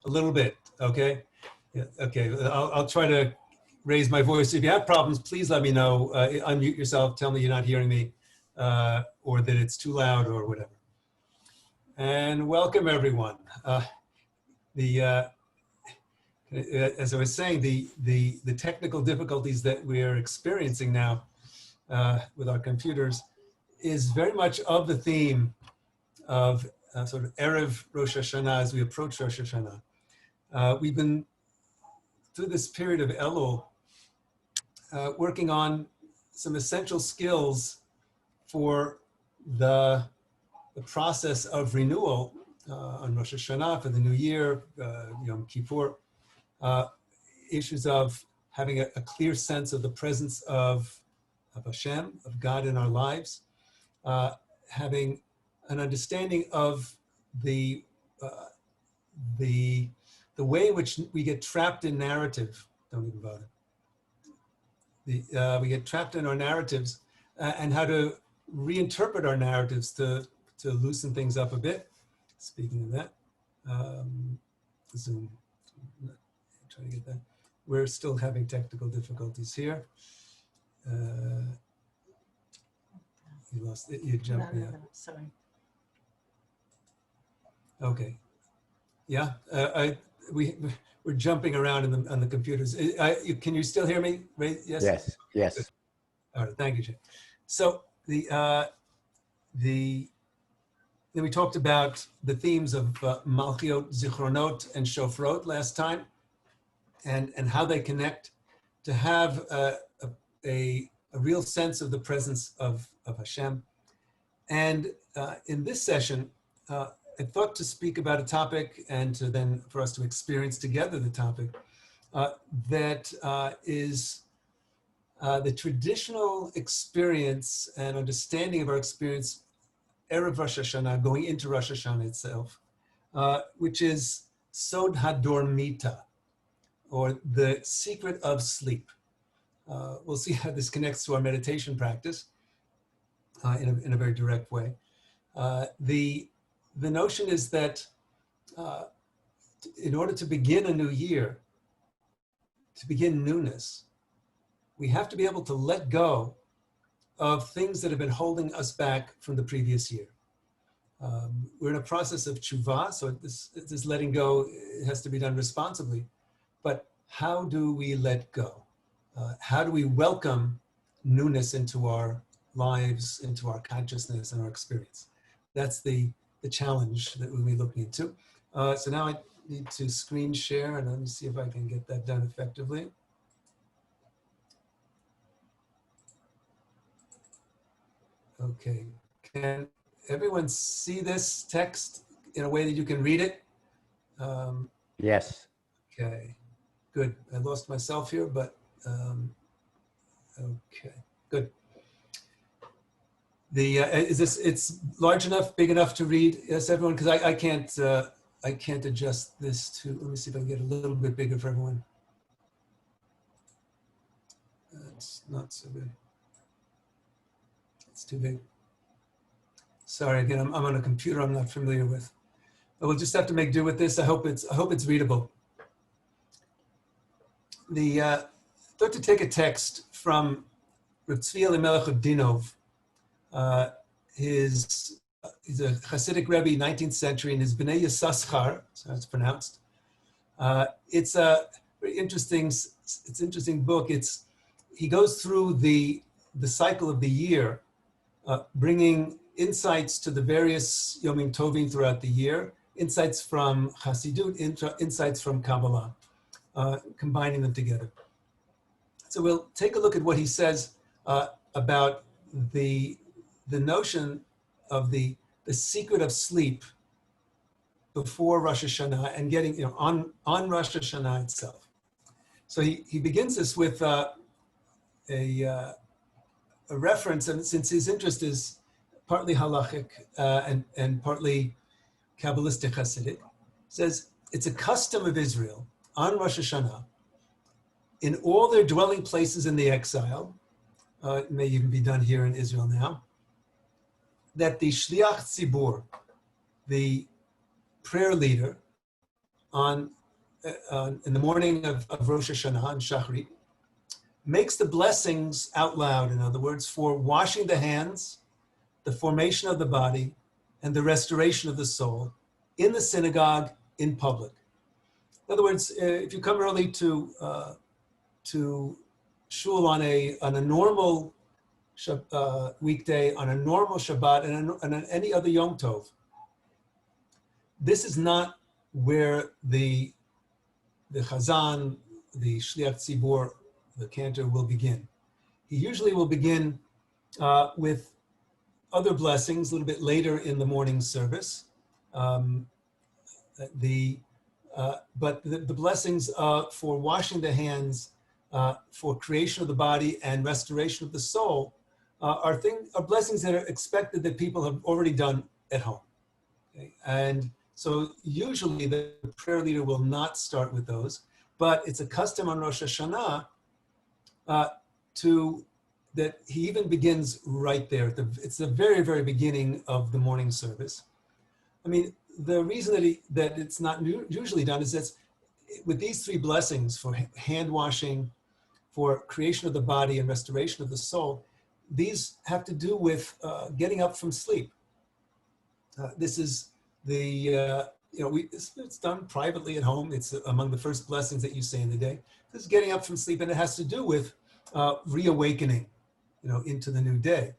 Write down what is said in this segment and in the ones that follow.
A little bit, okay? Yeah, okay, I'll try to raise my voice. If you have problems, please let me know. Unmute yourself, tell me you're not hearing me, or that it's too loud or whatever. And welcome everyone. As I was saying, the technical difficulties that we are experiencing now with our computers is very much of the theme of sort of Erev Rosh Hashanah as we approach Rosh Hashanah. We've been, through this period of Elul, working on some essential skills for the process of renewal on Rosh Hashanah, for the new year, Yom Kippur, issues of having a clear sense of the presence of Hashem, of God in our lives, having an understanding of the way in which we get trapped in narrative. Don't even bother. We get trapped in our narratives and how to reinterpret our narratives to loosen things up a bit. Speaking of that, Zoom, try to get that. We're still having technical difficulties here. You lost it, you jumped. No, sorry. Okay. Yeah, we're jumping around on the computers. Can you still hear me? Right? Yes. Yes. Yes. Good. All right. Thank you, Jay. So then we talked about the themes of Malchiot, Zichronot, and Shofrot last time, and how they connect to have a real sense of the presence of Hashem. And in this session, I thought to speak about a topic and then for us to experience together the topic that is the traditional experience and understanding of our experience Erev Rosh Hashanah, going into Rosh Hashanah itself, which is Sod HaDormita, or the secret of sleep. We'll see how this connects to our meditation practice in a very direct way. The notion is that in order to begin a new year, to begin newness, we have to be able to let go of things that have been holding us back from the previous year. We're in a process of tshuva, so this letting go has to be done responsibly. But how do we let go? How do we welcome newness into our lives, into our consciousness and our experience? That's the challenge that we'll be looking into. So now I need to screen share, and let me see if I can get that done effectively. Okay, can everyone see this text in a way that you can read it? Yes. Okay, good. I lost myself here, but okay, good. It's large enough, big enough to read? Yes, everyone, because I can't adjust this to, let me see if I can get a little bit bigger for everyone. That's not so good. It's too big. Sorry, again, I'm on a computer I'm not familiar with. But we'll just have to make do with this. I hope it's readable. Thought to take a text from Reb Tzvi Elimelech of Dinov. He's a Hasidic Rebbe, 19th century, and his Bnei Yissaschar, so it's pronounced. It's a very interesting book. He goes through the cycle of the year, bringing insights to the various Yomim Tovim throughout the year, insights from Hasidut, insights from Kabbalah, combining them together. So we'll take a look at what he says about the notion of the secret of sleep before Rosh Hashanah and getting, on Rosh Hashanah itself. So he begins this with a reference, and since his interest is partly halachic and partly Kabbalistic Hasidic, says it's a custom of Israel on Rosh Hashanah, in all their dwelling places in the exile, it may even be done here in Israel now, that the Shliach Tzibur, the prayer leader in the morning of Rosh Hashanah and Shachrit, makes the blessings out loud, in other words, for washing the hands, the formation of the body, and the restoration of the soul in the synagogue in public. In other words, if you come early to shul on a normal weekday, on a normal Shabbat, and on any other Yom Tov, this is not where the Chazan, the Shliach Tzibor, the cantor will begin. He usually will begin with other blessings a little bit later in the morning service. But the blessings for washing the hands, for creation of the body and restoration of the soul are blessings that are expected that people have already done at home. Okay? And so usually the prayer leader will not start with those, but it's a custom on Rosh Hashanah that he even begins right there. It's the very, very beginning of the morning service. I mean, the reason that it's not usually done is that with these three blessings for hand washing, for creation of the body and restoration of the soul, these have to do with getting up from sleep. This is it's done privately at home. It's among the first blessings that you say in the day. This is getting up from sleep, and it has to do with reawakening, into the new day.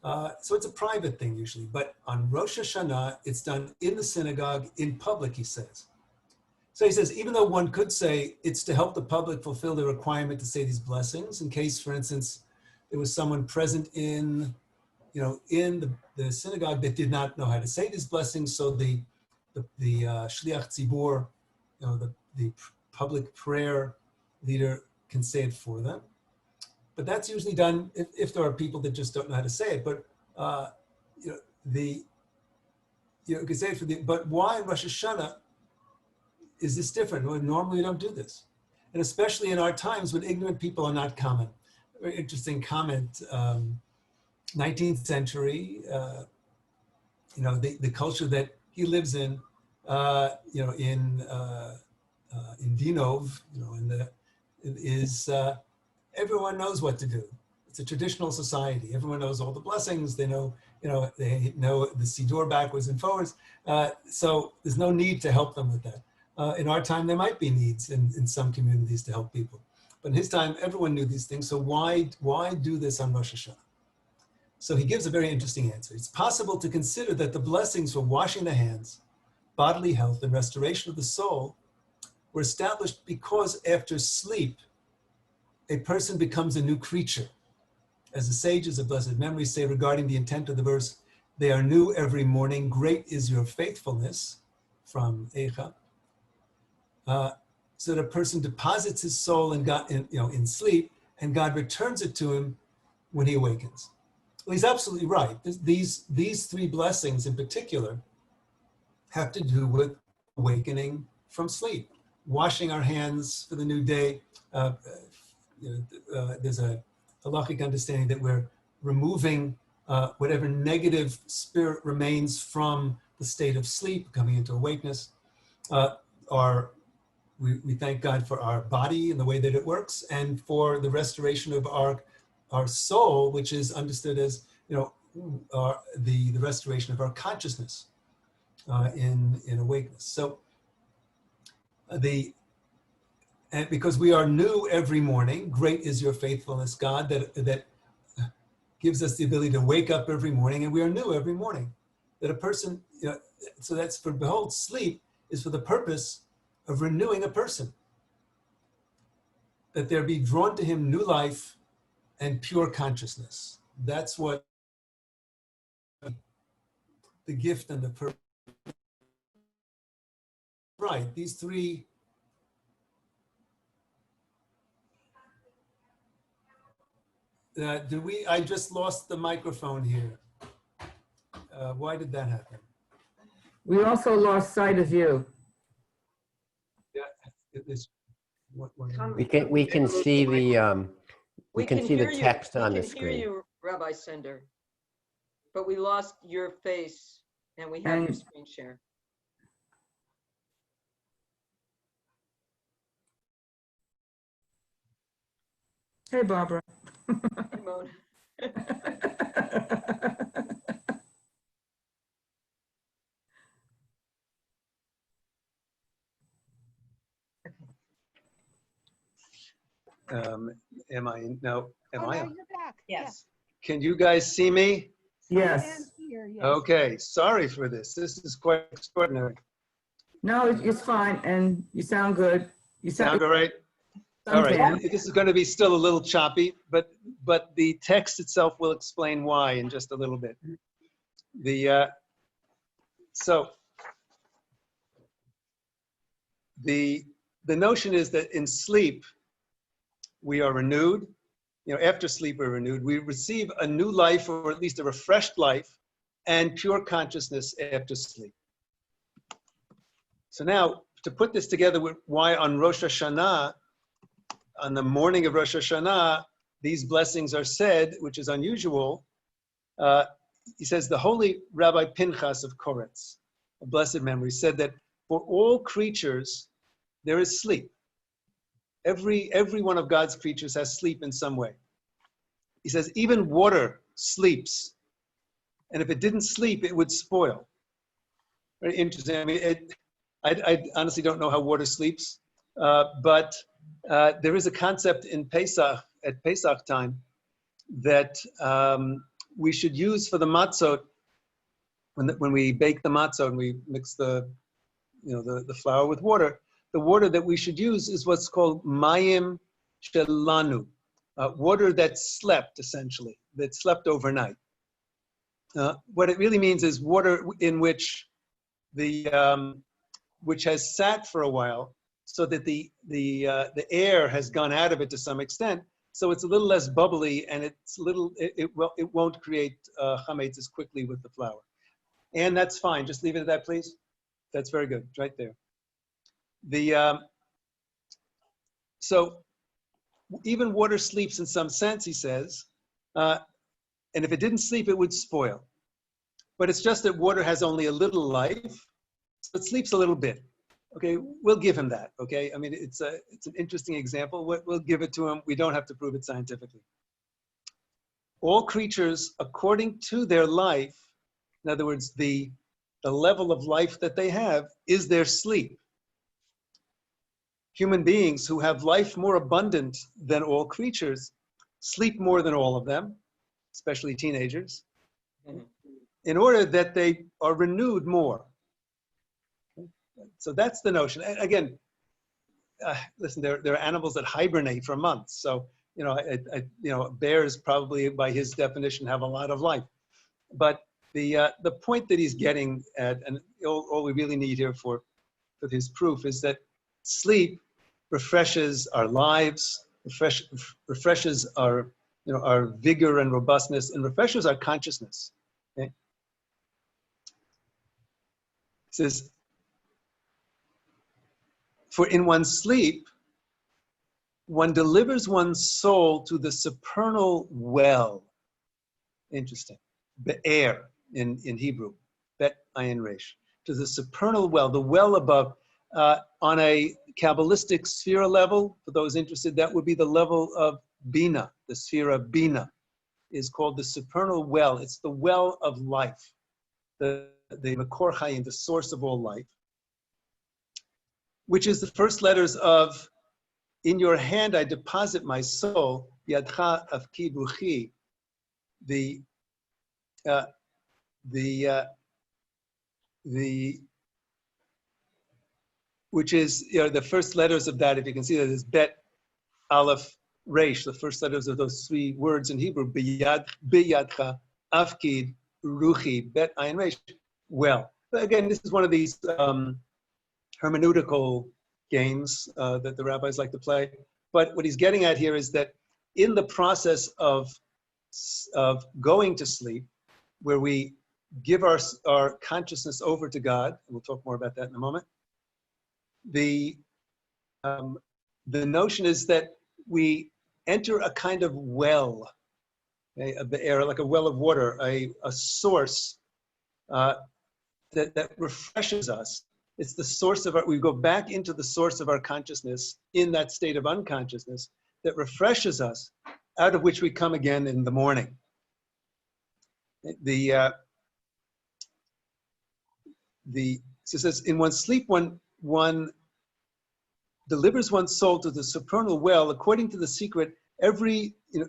So it's a private thing usually, but on Rosh Hashanah, it's done in the synagogue, in public, he says. So he says, even though one could say it's to help the public fulfill the requirement to say these blessings, in case, for instance, there was someone present in the synagogue that did not know how to say these blessings, so the Shliach Tzibor, the public prayer leader can say it for them. But that's usually done if there are people that just don't know how to say it. But you can say it for but why in Rosh Hashanah is this different? Well, normally we don't do this, and especially in our times when ignorant people are not common. Very interesting comment. 19th century, the culture that he lives in, in Dinov, everyone knows what to do. It's a traditional society. Everyone knows all the blessings. They know, they know the Sendor backwards and forwards. So there's no need to help them with that. In our time, there might be needs in some communities to help people. But in his time, everyone knew these things. So why do this on Rosh Hashanah? So he gives a very interesting answer. It's possible to consider that the blessings for washing the hands, bodily health, and restoration of the soul were established because after sleep, a person becomes a new creature. As the sages of blessed memory say regarding the intent of the verse, they are new every morning, great is your faithfulness, from Eicha. So that a person deposits his soul in sleep, and God returns it to him when he awakens. Well, he's absolutely right. These three blessings in particular have to do with awakening from sleep, washing our hands for the new day. There's a halachic understanding that we're removing whatever negative spirit remains from the state of sleep, coming into awakeness. We thank God for our body and the way that it works, and for the restoration of our soul, which is understood as the restoration of our consciousness in awakeness. So and because we are new every morning, great is your faithfulness, God, that gives us the ability to wake up every morning, and we are new every morning. That a person, so that's for, behold, sleep is for the purpose of renewing a person. That there be drawn to him new life and pure consciousness. That's what the gift and the purpose. Right, these three. I just lost the microphone here. Why did that happen? We also lost sight of you. Yeah, we can see the text on the We can screen. hear you, Rabbi Sendor, but we lost your face, and we have your screen share. Hey, Barbara. Mona. Am I, no, am Oh, I? now you're back. Yes. Can you guys see me? Yes. Here, yes. Okay, sorry for this. This is quite extraordinary. No, it's fine, and you sound good. You Sound all right? All right, suntan. this is going to be still a little choppy, but the text itself will explain why in just a little bit. So the notion is that in sleep we are renewed. After sleep we're renewed. We receive a new life, or at least a refreshed life, and pure consciousness after sleep. So now, to put this together with why on Rosh Hashanah, on the morning of Rosh Hashanah, these blessings are said, which is unusual. He says the holy Rabbi Pinchas of Koretz, of blessed memory, said that for all creatures there is sleep. Every one of God's creatures has sleep in some way. He says even water sleeps, and if it didn't sleep, it would spoil. Very interesting. I mean, I honestly don't know how water sleeps, but there is a concept in Pesach, at Pesach time, that we should use for the matzot, when we bake the matzot and we mix the flour with water. The water that we should use is what's called mayim shelanu, water that slept, essentially, that slept overnight. What it really means is water in which which has sat for a while, so that the air has gone out of it to some extent, so it's a little less bubbly, and it won't create chametz as quickly with the flour. And that's fine. Just leave it at that, please. That's very good. It's right there. So even water sleeps in some sense, he says, and if it didn't sleep, it would spoil. But it's just that water has only a little life, so it sleeps a little bit. Okay, we'll give him that. Okay, I mean, it's an interesting example. We'll give it to him. We don't have to prove it scientifically. All creatures, according to their life, in other words, the level of life that they have, is their sleep. Human beings who have life more abundant than all creatures sleep more than all of them, especially teenagers, in order that they are renewed more. So that's the notion. Again, listen, there are animals that hibernate for months. So, bears probably, by his definition, have a lot of life. But the point that he's getting at, and all we really need here for his proof, is that sleep refreshes our lives, refreshes our vigor and robustness, and refreshes our consciousness. Okay? It says, for in one's sleep, one delivers one's soul to the supernal well. Interesting. Be'er in Hebrew. Bet ayin resh. To the supernal well, the well above. On a Kabbalistic sphere level, for those interested, that would be the level of Bina. The sphere of Bina is called the supernal well. It's the well of life. The Makor Chayim, the source of all life. Which is the first letters of, in your hand I deposit my soul, Yadcha Afki Ruchi, which is, the first letters of that, if you can see that, is Bet, Aleph, Resh, the first letters of those three words in Hebrew, Biyadcha, Afkid, Ruchi, Bet, Ayin, Resh. Well, again, this is one of these hermeneutical games that the rabbis like to play. But what he's getting at here is that in the process of going to sleep, where we give our consciousness over to God, and we'll talk more about that in a moment, the notion is that we enter a kind of well, like a well of water, a source that refreshes us. It's the source of we go back into the source of our consciousness in that state of unconsciousness that refreshes us, out of which we come again in the morning. So it says, in one's sleep, one delivers one's soul to the supernal well, according to the secret,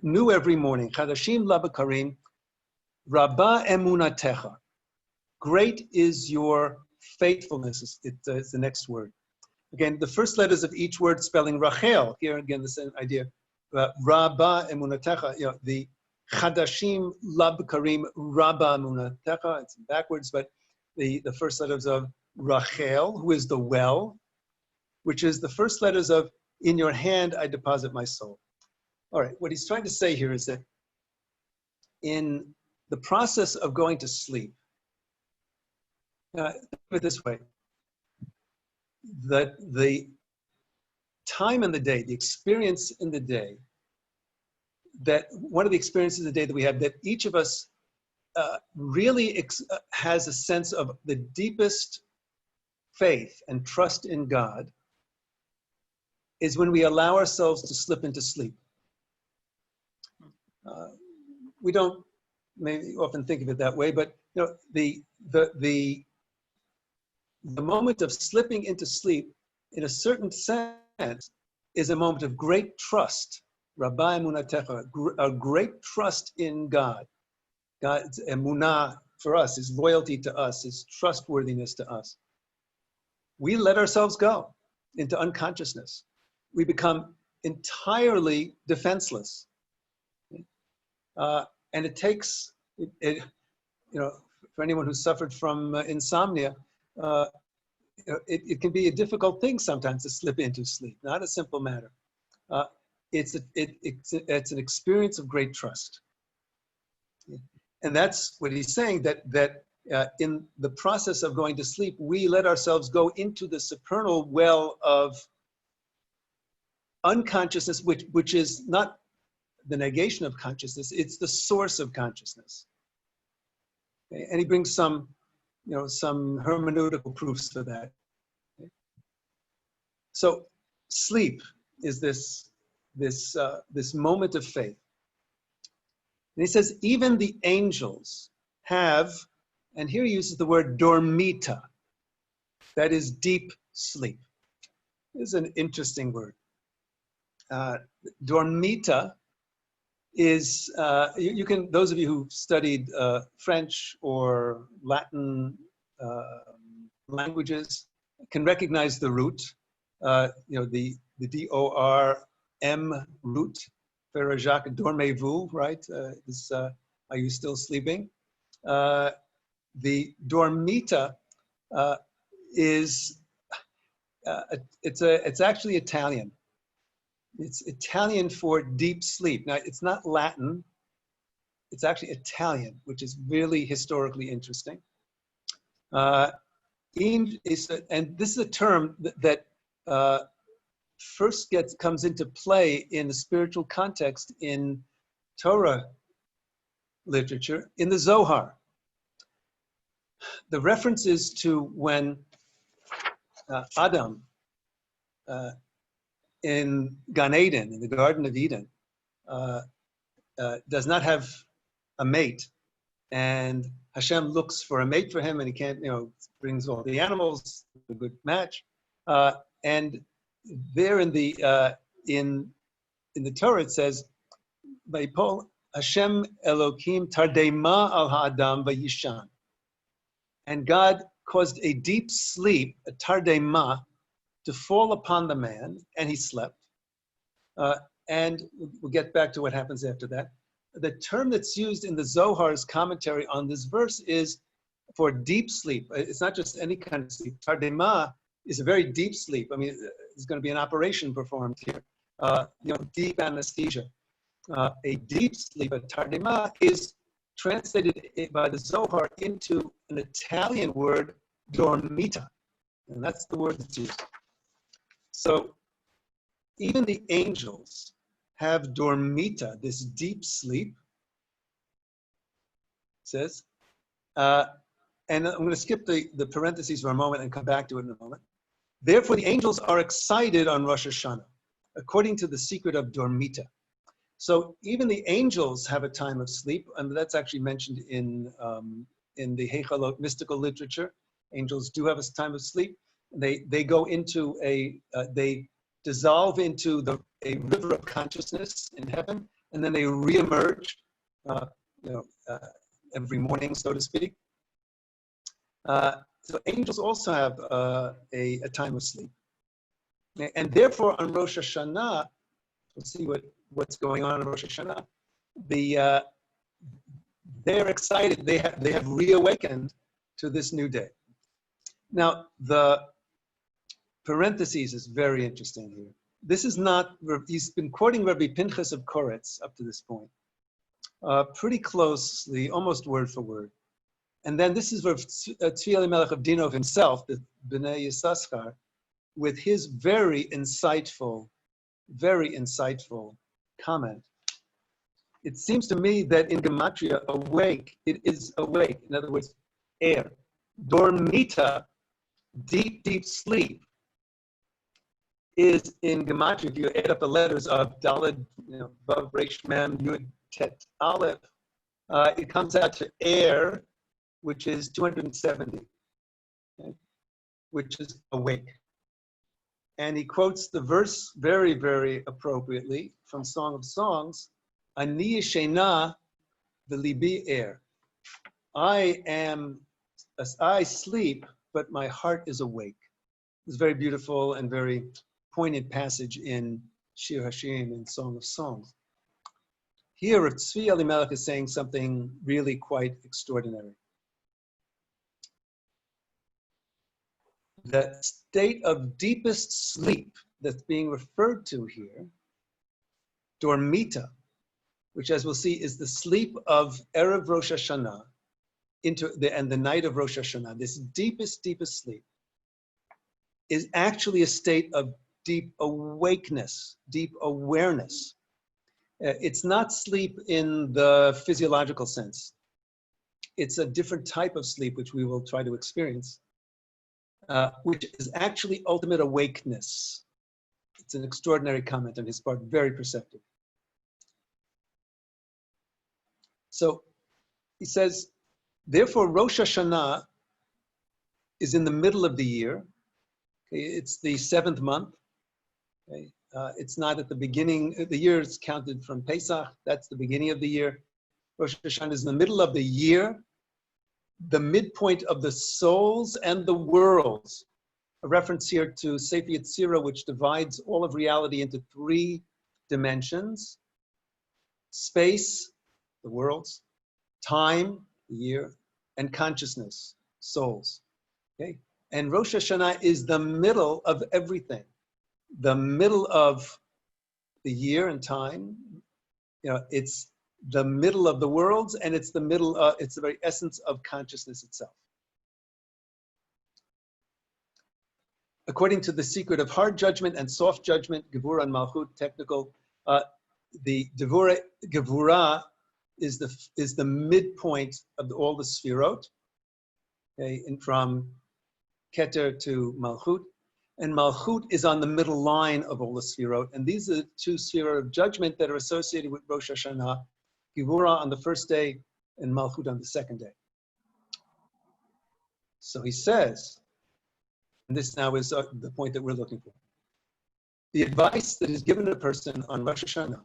new every morning. Chadashim labakarim, Rabba emunatecha. Great is your faithfulness. It's the next word. Again, the first letters of each word spelling Rachel. Here again, the same idea. Rabba emunatecha. The Chadashim labakarim, Rabba emunatecha. It's backwards, but the first letters of Rachel, who is the well, which is the first letters of in your hand I deposit my soul. All right, what he's trying to say here is that in the process of going to sleep, think of it this way, that the time in the day, the experience in the day, that one of the experiences of the day that we have, that each of us really has a sense of the deepest faith and trust in God, is when we allow ourselves to slip into sleep. We don't maybe often think of it that way, but the moment of slipping into sleep, in a certain sense, is a moment of great trust. Rabbi emunatecha, a great trust in God. God's emunah for us, his loyalty to us, his trustworthiness to us. We let ourselves go into unconsciousness. We become entirely defenseless. And it takes, for anyone who suffered from insomnia, it can be a difficult thing sometimes to slip into sleep, not a simple matter. It's an experience of great trust. And that's what he's saying, that in the process of going to sleep, we let ourselves go into the supernal well of unconsciousness, which is not the negation of consciousness, it's the source of consciousness. Okay? And he brings some hermeneutical proofs for that. Okay? So sleep is this moment of faith. And he says, even the angels have, and here he uses the word dormita, that is deep sleep. This is an interesting word. Dormita is, you can, those of you who've studied French or Latin languages can recognize the root, the D-O-R-M root, Frère Jacques, dormez-vous, right? Are you still sleeping? The dormita is, it's actually Italian. It's Italian for deep sleep. Now, it's not Latin. It's actually Italian, which is really historically interesting. And this is a term that first comes into play in the spiritual context in Torah literature, in the Zohar. The references to when Adam in Gan Eden, in the Garden of Eden, does not have a mate, and Hashem looks for a mate for him, and he can't, brings all the animals, a good match, and there in the Torah it says, "Vayipol Hashem Elokim tardema al ha'adam vayishan," and God caused a deep sleep, a tardema, to fall upon the man, and he slept. And we'll get back to what happens after that. The term that's used in the Zohar's commentary on this verse is for deep sleep. It's not just any kind of sleep. Tardema is a very deep sleep. I mean, there's going to be an operation performed here. Deep anesthesia. A deep sleep, a tardema, is translated by the Zohar into an Italian word, dormita. And that's the word that's used. So even the angels have dormita, this deep sleep, it says. And I'm going to skip the parentheses for a moment and come back to it in a moment. Therefore, the angels are excited on Rosh Hashanah. according to the secret of Dormita. So even the angels have a time of sleep, and that's actually mentioned in the Heichalot mystical literature. Angels do have a time of sleep. They go into they dissolve into a river of consciousness in heaven, and then they reemerge, every morning, so to speak. So angels also have a time of sleep, and therefore on Rosh Hashanah, we'll see what's going on Rosh Hashanah. They're excited. They have reawakened to this new day. Now the parentheses is very interesting here. This is not. He's been quoting Rabbi Pinchas of Koretz up to this point, pretty closely, almost word for word. And then this is Rav Tzvi Elimelech of Dinov himself, the Bnei Yissaschar, with his very insightful comment. It seems to me that in Gematria, awake, it is awake. In other words, air. Dormita, deep sleep, is in Gematria. If you add up the letters of Daled, Vav, Resh, Mem, Yud, Tet, Aleph, it comes out to air, which is 270, okay, which is awake. And he quotes the verse very, very appropriately from Song of Songs, Ani yeshena v'libi air. I sleep, but my heart is awake. It's a very beautiful and very poignant passage in Shir Hashirim, in Song of Songs. Here, Rav Tzvi Elimelech is saying something really quite extraordinary. The state of deepest sleep that's being referred to here, Dormita, which, as we'll see, is the sleep of Erev Rosh Hashanah and the night of Rosh Hashanah, this deepest sleep, is actually a state of deep awakeness, deep awareness. It's not sleep in the physiological sense. It's a different type of sleep, which we will try to experience. Which is actually ultimate awakeness. It's an extraordinary comment on his part, very perceptive. So he says, therefore Rosh Hashanah is in the middle of the year. Okay, it's the 7th month. Okay, it's not at the beginning. The year is counted from Pesach. That's the beginning of the year. Rosh Hashanah is in the middle of the year, the midpoint of the souls and the worlds. A reference here to Sefer Yetzirah, which divides all of reality into 3 dimensions: space, the worlds; time, the year; and consciousness, souls. Okay, and Rosh Hashanah is the middle of everything, the middle of the year and time. It's the middle of the worlds, and it's the middle. It's the very essence of consciousness itself. According to the secret of hard judgment and soft judgment, Gevurah and Malchut, technical, the Gevurah is the midpoint of all the Sfirot, okay, and from Keter to Malchut, and Malchut is on the middle line of all the Sfirot, and these are the 2 Sfirot of judgment that are associated with Rosh Hashanah: Gevurah on the first day and Malchut on the second day. So he says, and this now is the point that we're looking for. The advice that is given to a person on Rosh Hashanah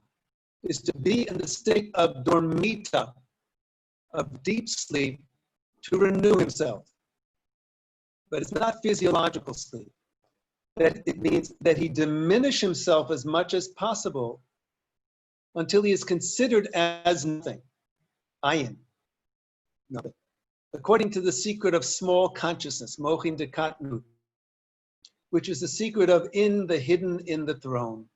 is to be in the state of dormita, of deep sleep, to renew himself. But it's not physiological sleep. That it means that he diminish himself as much as possible until he is considered as nothing. Ayin. Nothing. According to the secret of small consciousness, mochin dekatnut, which is the secret of in the hidden in the throne.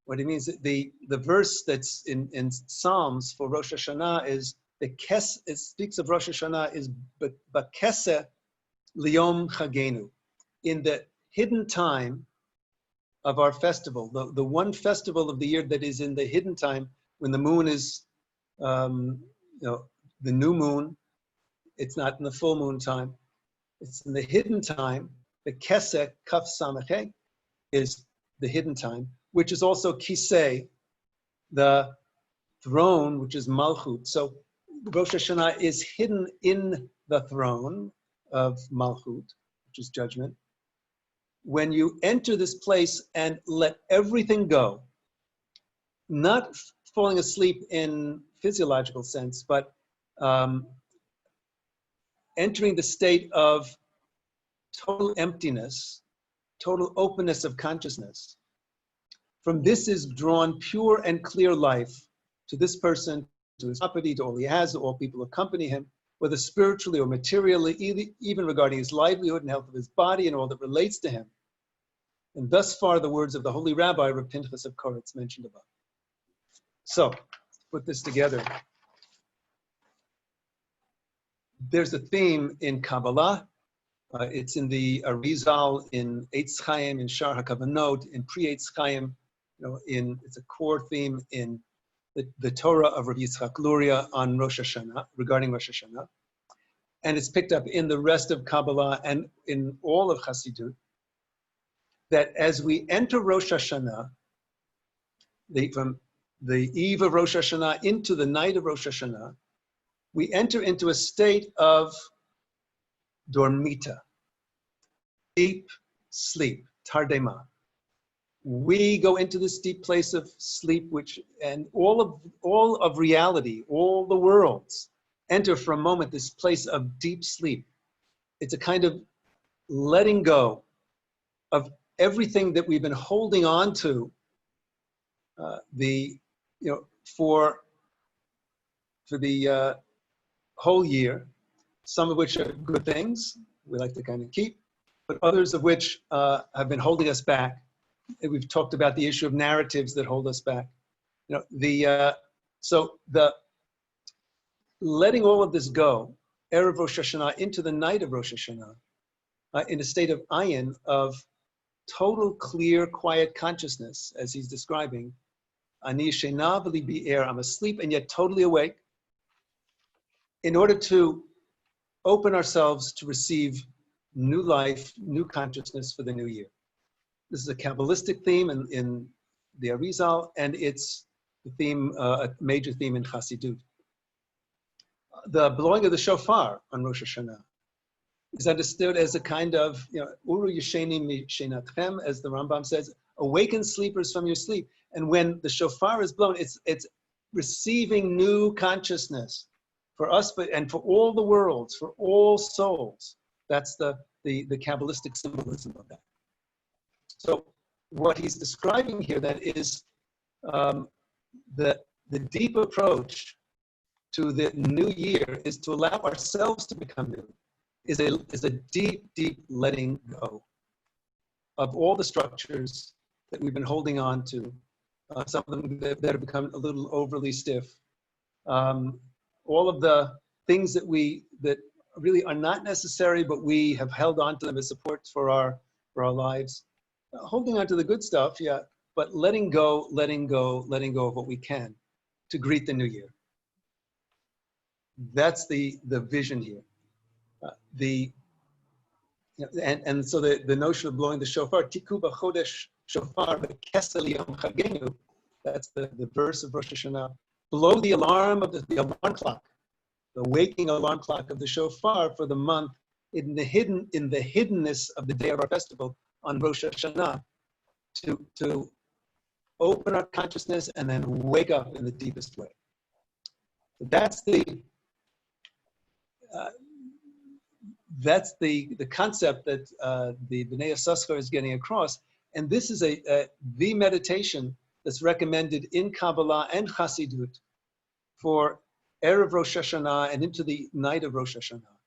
What it means, the verse that's in Psalms for Rosh Hashanah is, it speaks of Rosh Hashanah is Bakese Liom Chagenu, in the hidden time of our festival, the one festival of the year that is in the hidden time, when the moon is, the new moon. It's not in the full moon time. It's in the hidden time. The Kesek Kaf Samachet is the hidden time, which is also kisei, the throne, which is Malchut. So Rosh Hashanah is hidden in the throne of Malchut, which is judgment. When you enter this place and let everything go, not falling asleep in physiological sense, but entering the state of total emptiness, total openness of consciousness. From this is drawn pure and clear life to this person, to his property, to all he has, to all people who accompany him, whether spiritually or materially, even regarding his livelihood and health of his body and all that relates to him. And thus far, the words of the holy Rabbi, Reb Pinchas of Koretz, mentioned above. So, to put this together, there's a theme in Kabbalah. It's in the Arizal, in Eitz Chaim, in Shar HaKavanot, in Pre-Eitz Chaim. It's a core theme in the Torah of Rabbi Yitzchak Luria on Rosh Hashanah, regarding Rosh Hashanah. And it's picked up in the rest of Kabbalah and in all of Chassidut, that as we enter Rosh Hashanah, from the eve of Rosh Hashanah into the night of Rosh Hashanah, we enter into a state of dormita, deep sleep, tardema. We go into this deep place of sleep, and all of reality, all the worlds, enter for a moment this place of deep sleep. It's a kind of letting go of everything that we've been holding on to for the whole year, some of which are good things we like to kind of keep, but others of which have been holding us back. And we've talked about the issue of narratives that hold us back. So the letting all of this go, Erev Rosh Hashanah into the night of Rosh Hashanah, in a state of ayin, of total, clear, quiet consciousness, as he's describing. Ani sheina v'li bi'er, I'm asleep and yet totally awake, in order to open ourselves to receive new life, new consciousness for the new year. This is a Kabbalistic theme in the Arizal, and it's the theme, a major theme in Chassidut. The blowing of the shofar on Rosh Hashanah is understood as a kind of, Uru Yesheni Mishenatchem, as the Rambam says, awaken sleepers from your sleep. And when the shofar is blown, it's receiving new consciousness for us, and for all the worlds, for all souls. That's the Kabbalistic symbolism of that. So what he's describing here then is the deep approach to the new year is to allow ourselves to become new, is a deep, deep letting go of all the structures that we've been holding on to, some of them that have become a little overly stiff, all of the things that really are not necessary, but we have held on to them as supports for our lives. Holding on to the good stuff, yeah, but letting go of what we can to greet the new year. That's the vision here. And so the notion of blowing the shofar, Tiku b'chodesh shofar v'kesel yom chagenu, that's the verse of Rosh Hashanah. Blow the alarm of the alarm clock, the waking alarm clock of the shofar for the month in the hiddenness of the day of our festival on Rosh Hashanah, to open our consciousness and then wake up in the deepest way. So that's the concept that the Bnei Yissaschar is getting across, and this is the meditation that's recommended in Kabbalah and Chassidut for Erev Rosh Hashanah and into the night of Rosh Hashanah.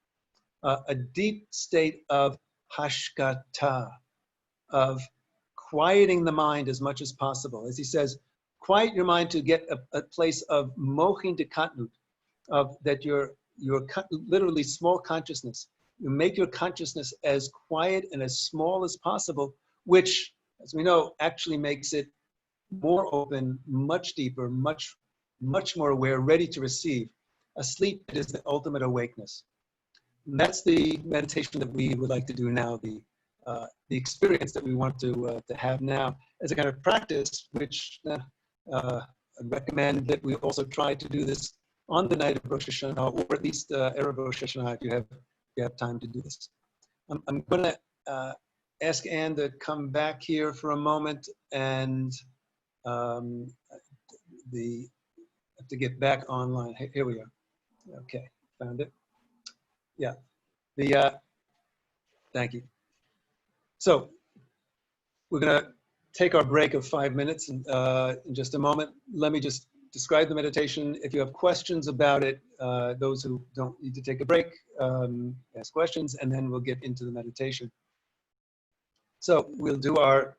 A deep state of hashkata, of quieting the mind as much as possible. As he says, quiet your mind to get a place of mochin dekatnut, of that your literally small consciousness. You make your consciousness as quiet and as small as possible, which, as we know, actually makes it more open, much deeper, much more aware, ready to receive. Asleep is the ultimate awakeness. And that's the meditation that we would like to do now, the the experience that we want to have now as a kind of practice, which I recommend that we also try to do this on the night of Rosh Hashanah, or at least Erev Rosh Hashanah, if you have time to do this. I'm going to ask Anne to come back here for a moment, and have to get back online. Here we are. Okay, found it. Yeah, thank you. So we're going to take our break of 5 minutes in just a moment. Let me just describe the meditation. If you have questions about it, those who don't need to take a break, ask questions, and then we'll get into the meditation. So we'll do our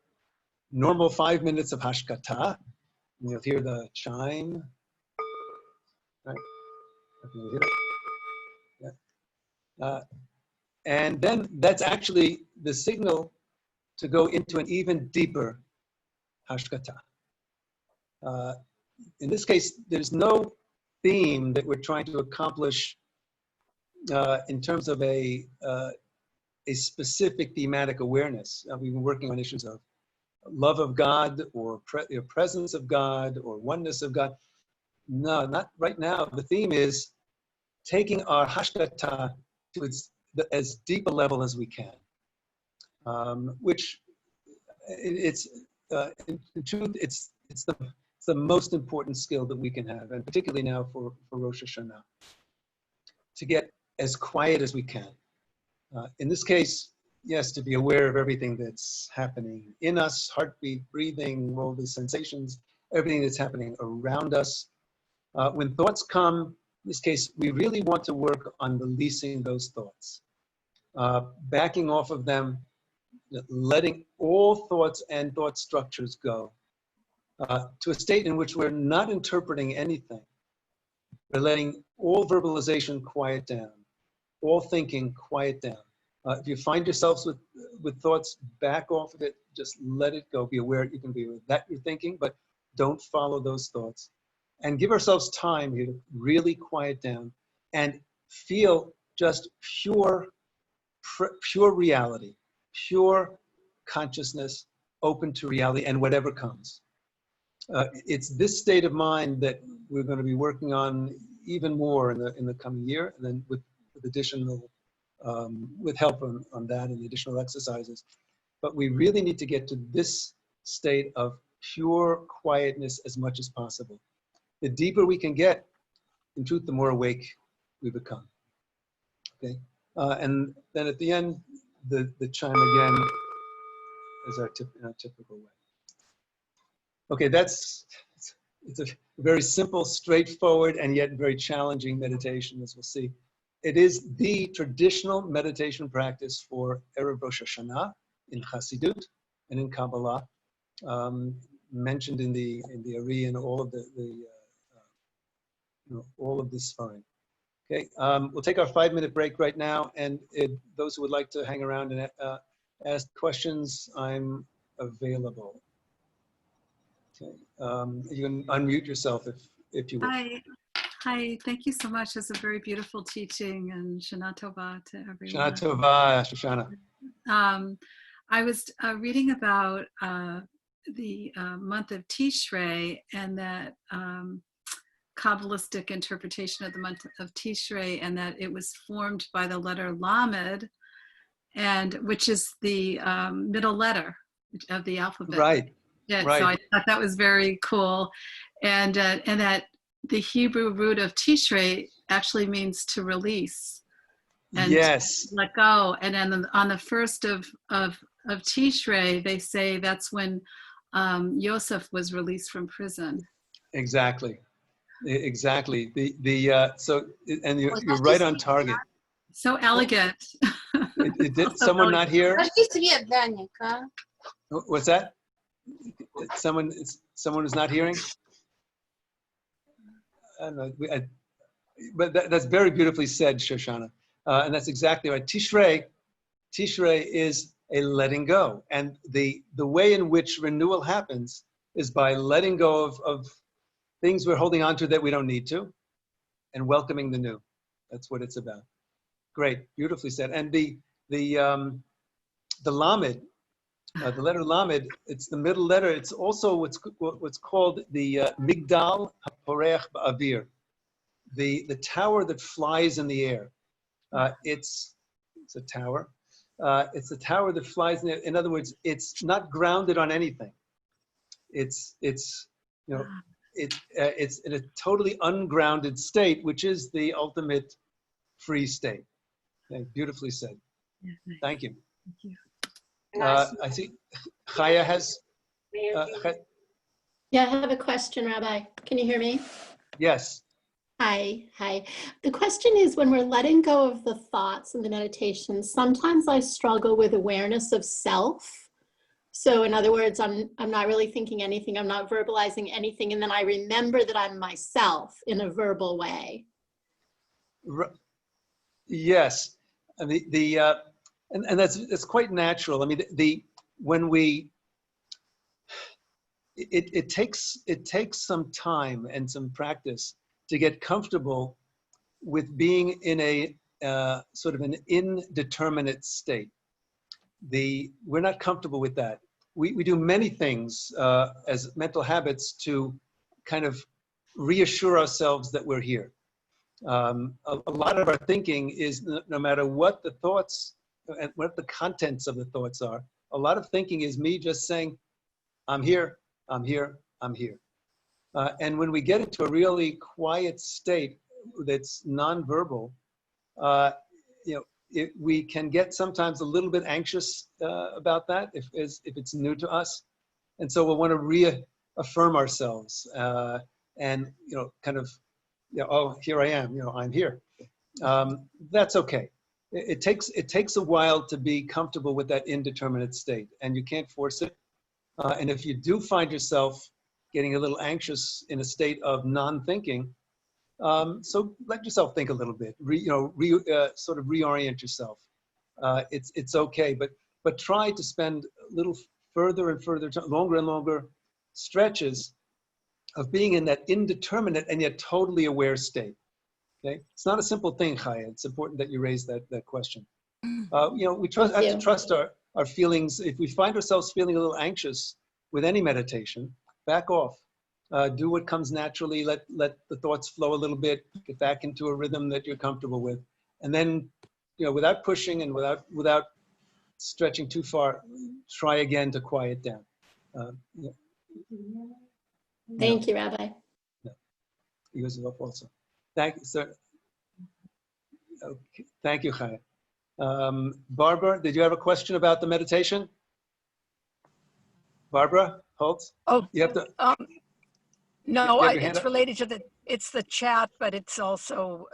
normal 5 minutes of Hashkata. And you'll hear the chime. Right? Can you hear it? Yeah. And then that's actually the signal to go into an even deeper Hashkata. In this case, there's no theme that we're trying to accomplish in terms of a specific thematic awareness. We've been working on issues of love of God, or presence of God, or oneness of God. No, not right now. The theme is taking our Hashkata to as deep a level as we can, which it's in truth, it's the most important skill that we can have, and particularly now for Rosh Hashanah, to get as quiet as we can. In this case, yes, to be aware of everything that's happening in us, heartbeat, breathing, all the sensations, everything that's happening around us. When thoughts come, in this case, we really want to work on releasing those thoughts, backing off of them, letting all thoughts and thought structures go to a state in which we're not interpreting anything. We're letting all verbalization quiet down, all thinking quiet down. If you find yourselves with thoughts, back off of it, just let it go. Be aware, you can be aware that you're thinking, but don't follow those thoughts. And give ourselves time here to really quiet down and feel just pure reality, pure consciousness, open to reality and whatever comes. It's this state of mind that we're going to be working on even more in the coming year, and then with additional, with help on that and additional exercises. But we really need to get to this state of pure quietness as much as possible. The deeper we can get, in truth, the more awake we become. Okay, and then at the end, the chime again is our typical way. Okay, it's a very simple, straightforward, and yet very challenging meditation, as we'll see. It is the traditional meditation practice for Erev Rosh Hashanah in Chassidut and in Kabbalah, mentioned in the Ari and all of all of this Sfarim. Okay, we'll take our 5-minute break right now, and those who would like to hang around and ask questions, I'm available. Okay, you can unmute yourself if you wish. Hi, thank you so much. It's a very beautiful teaching, and Shana Tova to everyone. Shana Tova, Shoshana. I was reading about the month of Tishrei and that Kabbalistic interpretation of the month of Tishrei, and that it was formed by the letter Lamed, and which is the middle letter of the alphabet. Right. Yeah. Right. So I thought that was very cool, and that the Hebrew root of Tishrei actually means to release. And yes. To let go. And then on the first of Tishrei, they say that's when Yosef was released from prison. Exactly. Exactly. So you're right on target. So elegant. Did someone not hear? What's that? Someone is not hearing? I don't know. But that's very beautifully said, Shoshana. And that's exactly right. Tishrei is a letting go. And the way in which renewal happens is by letting go of things we're holding on to that we don't need to, and welcoming the new. That's what it's about. Great, beautifully said. And the Lamed, the letter Lamed, it's the middle letter. It's also what's called the Migdal HaPorech Ba'avir, the tower that flies in the air. It's a tower. It's a tower that flies in the air. In other words, it's not grounded on anything. It's in a totally ungrounded state, which is the ultimate free state. Okay, beautifully said. Thank you. Thank you. I see Chaya has, Yeah, I have a question, Rabbi. Can you hear me? yes. Hi. The question is, when we're letting go of the thoughts in the meditation, sometimes I struggle with awareness of self. So in other words, I'm not really thinking anything, I'm not verbalizing anything, and then I remember that I'm myself in a verbal way. Yes, I mean, and that's quite natural. I mean, it takes some time and some practice to get comfortable with being in a sort of an indeterminate state. We're not comfortable with that. We do many things as mental habits to kind of reassure ourselves that we're here. A lot of our thinking is no matter what the thoughts and what the contents of the thoughts are, a lot of thinking is me just saying, I'm here, I'm here, I'm here. And when we get into a really quiet state that's nonverbal, we can get sometimes a little bit anxious about that if it's new to us. And so we'll want to reaffirm ourselves and, kind of, oh, here I am, I'm here. That's okay. It takes a while to be comfortable with that indeterminate state, and you can't force it. And if you do find yourself getting a little anxious in a state of non-thinking, so let yourself think a little bit, sort of reorient yourself. It's okay, but try to spend a little further and further, longer and longer stretches of being in that indeterminate and yet totally aware state. Okay, it's not a simple thing, Chaya. It's important that you raise that question. We have to trust our feelings. If we find ourselves feeling a little anxious with any meditation, back off. Do what comes naturally. Let the thoughts flow a little bit. Get back into a rhythm that you're comfortable with, and then, without pushing and without stretching too far, try again to quiet down. Thank you, Rabbi. Yours is up also. Thank you, sir. Okay. Thank you, Chaya. Barbara, did you have a question about the meditation? Barbara Holtz? Oh, you have to. No, it's related to the chat, but it's also,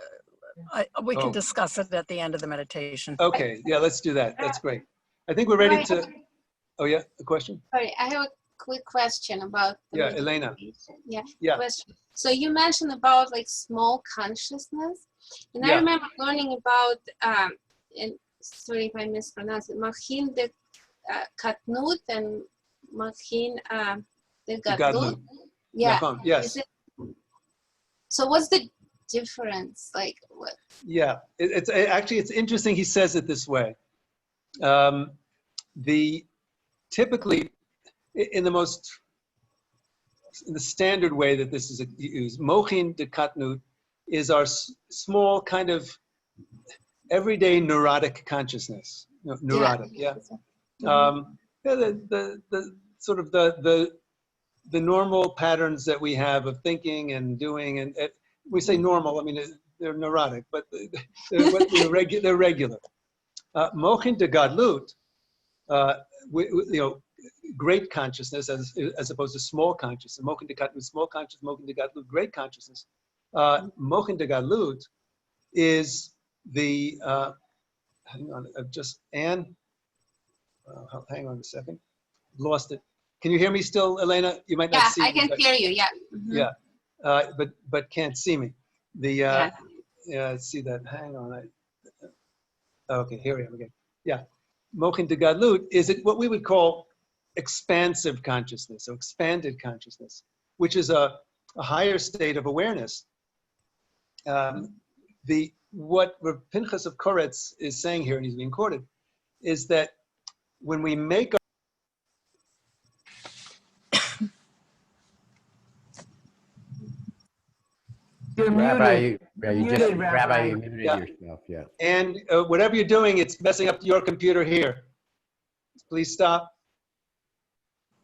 we can discuss it at the end of the meditation. Okay, yeah, let's do that. That's great. I think we're ready to, oh yeah, a question? Sorry, I have a quick question about the Elena. Yeah. Question. So you mentioned about like small consciousness, and I remember learning about, and sorry if I mispronounce it, Machin de Katnut and Machin de Gadlut. Yeah. Yes. So what's the difference? Like what? Yeah, it's actually, it's interesting he says it this way. Typically, in the standard way that this is used, Mochin de Katnut is our small kind of everyday neurotic consciousness. Neurotic, yeah. The sort of the normal patterns that we have of thinking and doing, and we say normal, I mean, they're neurotic, but they're regular. Mochin de Gadlut, great consciousness as opposed to small consciousness. Mochin de Gadlut, small consciousness, Mochin de Gadlut, great consciousness. Mochin de Gadlut is the, hang on, Anne, hang on a second, lost it. Can you hear me still, Elena? You might not see me. Yeah, I can hear you, yeah. Mm-hmm. Yeah, but can't see me. Yeah, see that, hang on. Okay, here I am again. Yeah, Mochin de Gadlut is what we would call expansive consciousness, or expanded consciousness, which is a higher state of awareness. What Pinchas of Koretz is saying here, and he's being quoted, is that when we make You're Rabbi, muted. you Muted, just, Rabbi. Rabbi, you muted Yeah. yourself, yeah. and whatever you're doing, it's messing up your computer here. Please stop.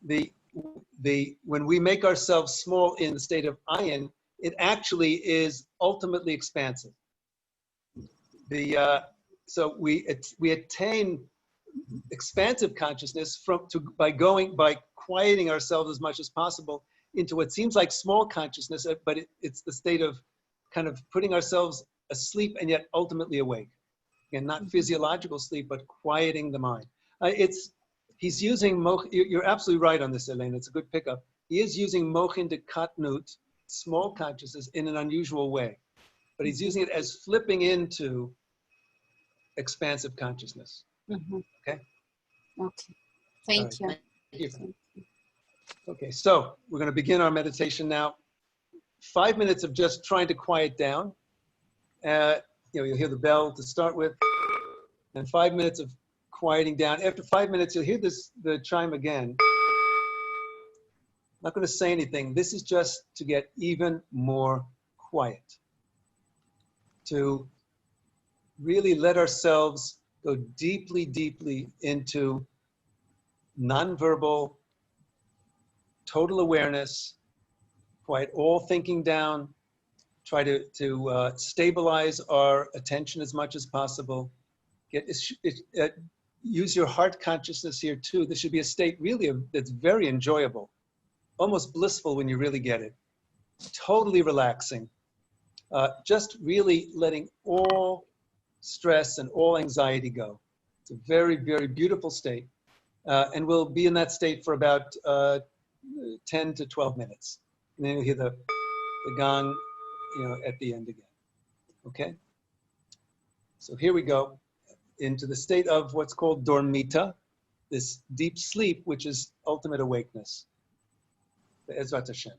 When we make ourselves small in the state of ayin, it actually is ultimately expansive. So we attain expansive consciousness by quieting ourselves as much as possible into what seems like small consciousness, but it's the state of kind of putting ourselves asleep and yet ultimately awake. Again, not physiological sleep, but quieting the mind. He's using, you're absolutely right on this, Elaine, it's a good pickup. He is using mochin de katnut, small consciousness, in an unusual way. But he's using it as flipping into expansive consciousness. Okay? Okay. Thank you. Thank you. Okay, so we're going to begin our meditation now. 5 minutes of just trying to quiet down. You'll hear the bell to start with, and 5 minutes of quieting down. After 5 minutes, you'll hear the chime again. I'm not going to say anything. This is just to get even more quiet, to really let ourselves go deeply, deeply into nonverbal, total awareness, quiet all thinking down, try to stabilize our attention as much as possible. Use your heart consciousness here too. This should be a state really that's very enjoyable, almost blissful when you really get it. Totally relaxing. Just really letting all stress and all anxiety go. It's a very, very beautiful state. And we'll be in that state for about 10 to 12 minutes. And then you'll hear the gong, at the end again. Okay? So here we go into the state of what's called dormita, this deep sleep, which is ultimate awakeness. Be'ezrat Hashem.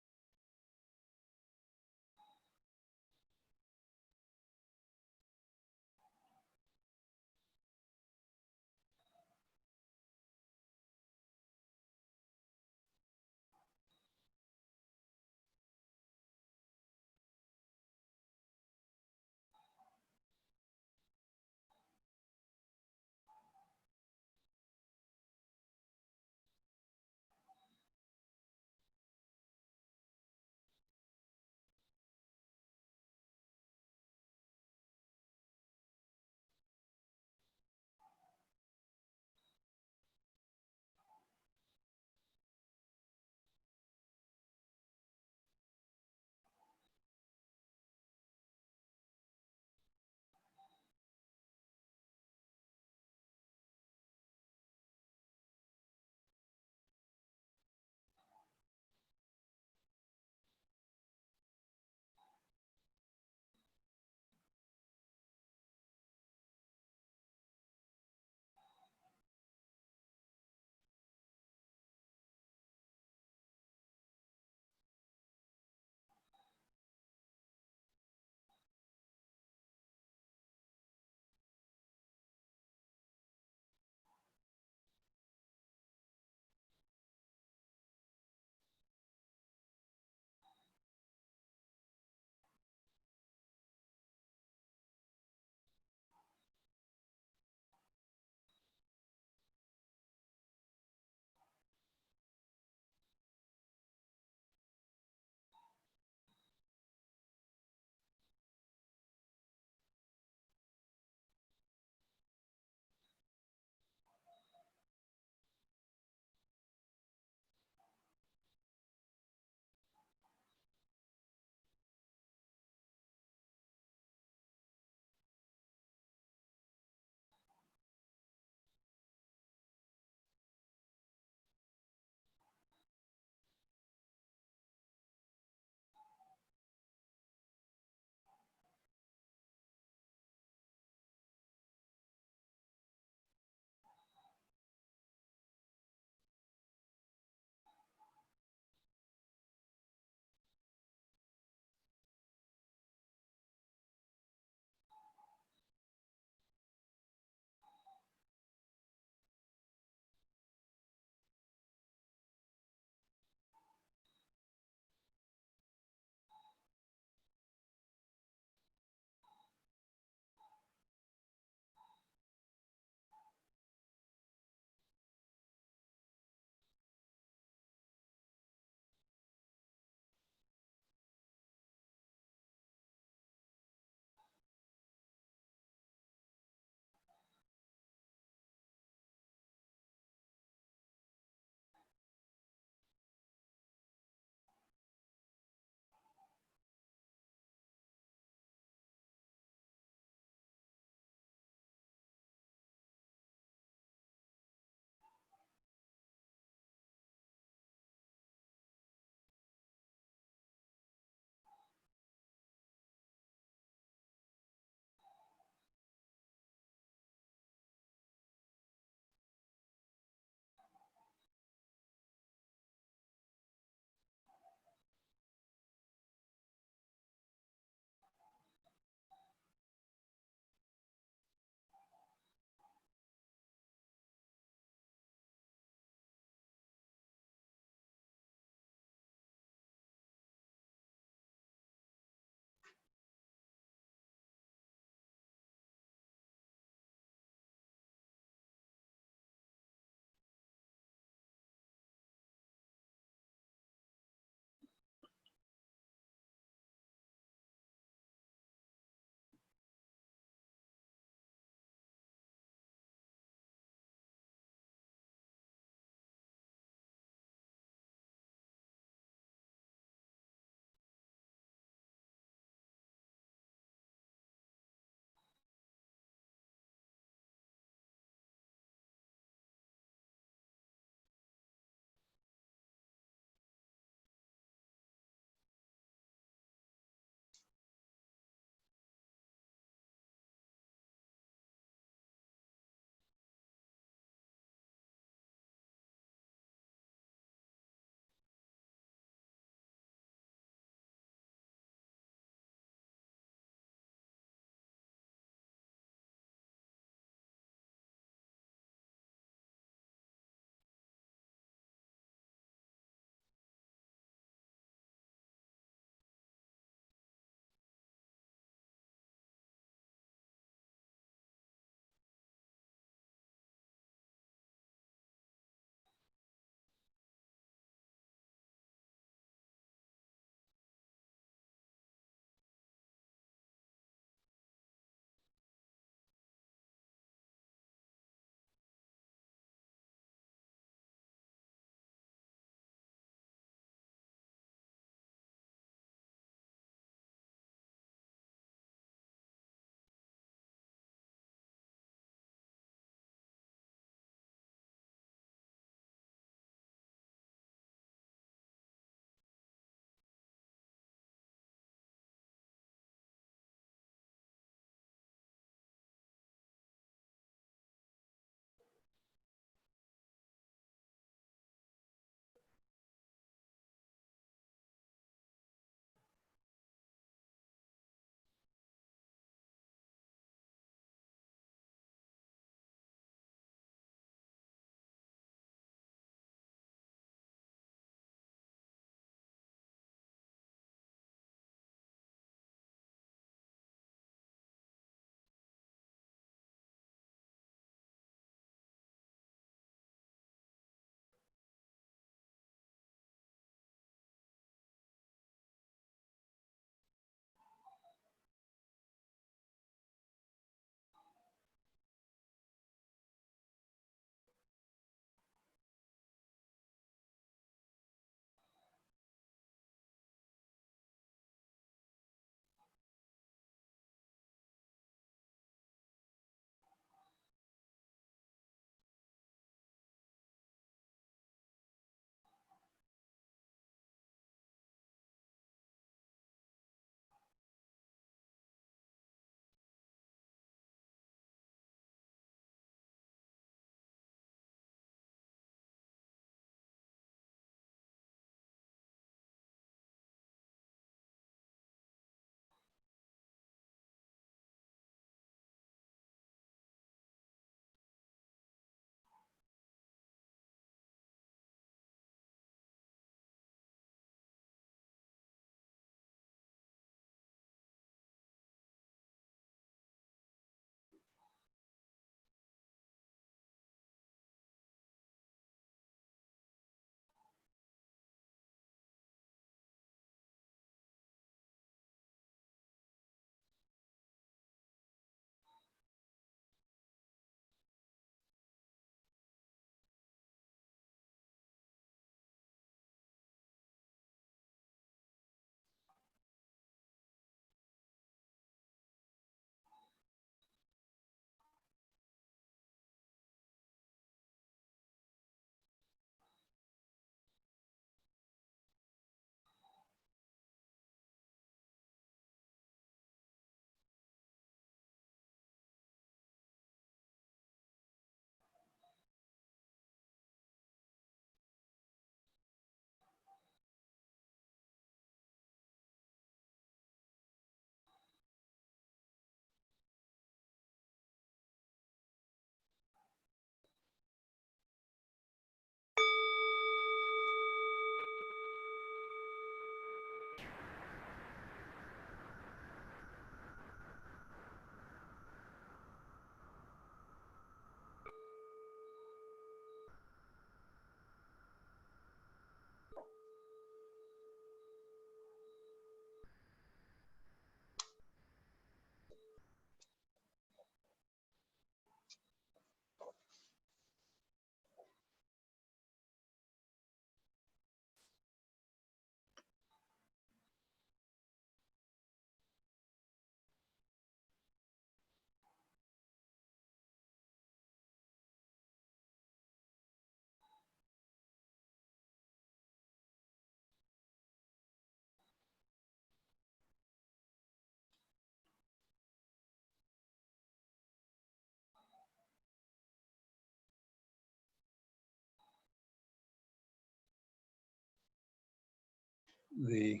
the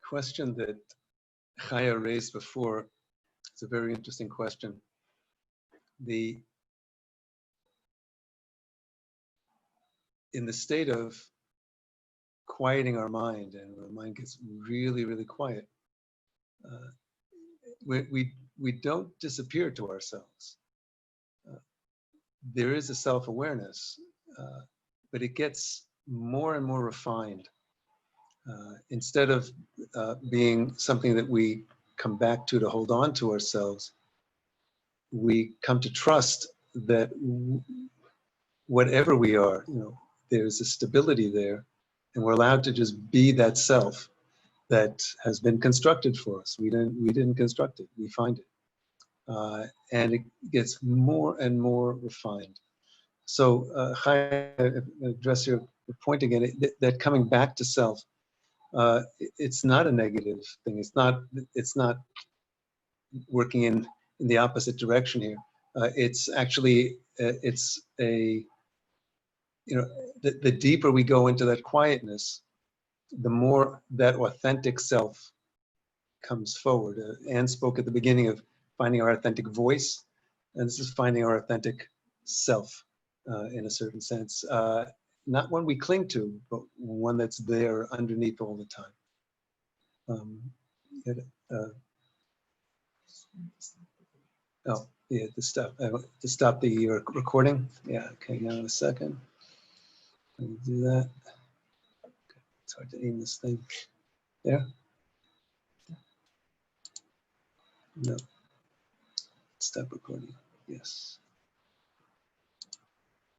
question that Chaya raised before, it's a very interesting question. In the state of quieting our mind, and our mind gets really, really quiet, we don't disappear to ourselves. There is a self-awareness, but it gets more and more refined. Instead of being something that we come back to hold on to ourselves, we come to trust that whatever we are, there's a stability there, and we're allowed to just be that self that has been constructed for us. We didn't construct it, we find it. And it gets more and more refined. So, Chaya, address your point again, that coming back to self, it's not a negative thing. It's not working in the opposite direction here. It's actually, the deeper we go into that quietness, the more that authentic self comes forward. Anne spoke at the beginning of finding our authentic voice, and this is finding our authentic self in a certain sense. Not one we cling to, but one that's there underneath all the time. Oh, yeah, to stop the recording. Yeah, okay, hang on a second. Let me do that. Okay, it's hard to aim this thing. There? No. Stop recording. Yes.